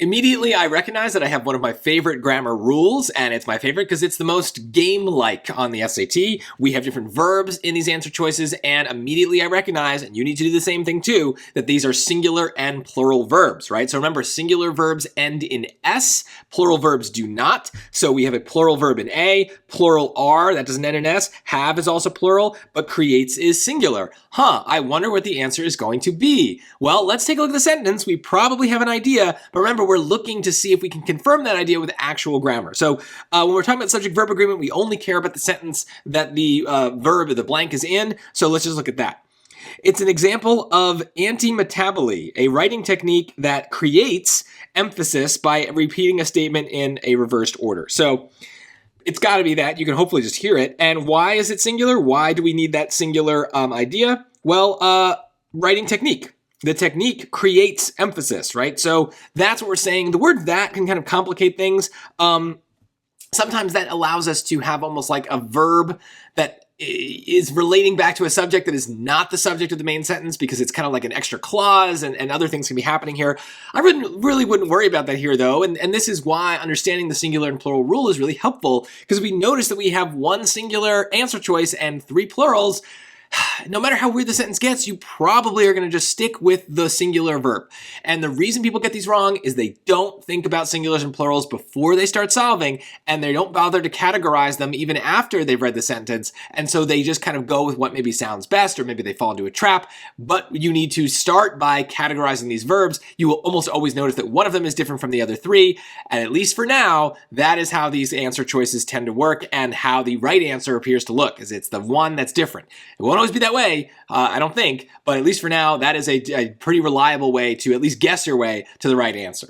Immediately, I recognize that I have one of my favorite grammar rules, and it's my favorite because it's the most game-like on the SAT. We have different verbs in these answer choices, and immediately I recognize, and you need to do the same thing too, that these are singular and plural verbs, right? So remember, singular verbs end in S, plural verbs do not. So we have a plural verb in A, plural are, that doesn't end in S, have is also plural, but creates is singular. I wonder what the answer is going to be. Well, let's take a look at the sentence. We probably have an idea, but remember, we're looking to see if we can confirm that idea with actual grammar. So when we're talking about subject-verb agreement, we only care about the sentence that the verb or the blank is in. So let's just look at that. It's an example of anti-metaboly, a writing technique that creates emphasis by repeating a statement in a reversed order. So it's got to be that. You can hopefully just hear it. And why is it singular? Why do we need that singular idea? Well, writing technique. The technique creates emphasis, right? So that's what we're saying. The word that can kind of complicate things. Sometimes that allows us to have almost like a verb that is relating back to a subject that is not the subject of the main sentence because it's kind of like an extra clause and other things can be happening here. I really wouldn't worry about that here though. And this is why understanding the singular and plural rule is really helpful because we notice that we have one singular answer choice and three plurals. No matter how weird the sentence gets, you probably are going to just stick with the singular verb. And the reason people get these wrong is they don't think about singulars and plurals before they start solving, and they don't bother to categorize them even after they've read the sentence. And so they just kind of go with what maybe sounds best, or maybe they fall into a trap. But you need to start by categorizing these verbs. You will almost always notice that one of them is different from the other three. And at least for now, that is how these answer choices tend to work and how the right answer appears to look, is it's the one that's different. It won't always be that way, I don't think, but at least for now, that is a pretty reliable way to at least guess your way to the right answer.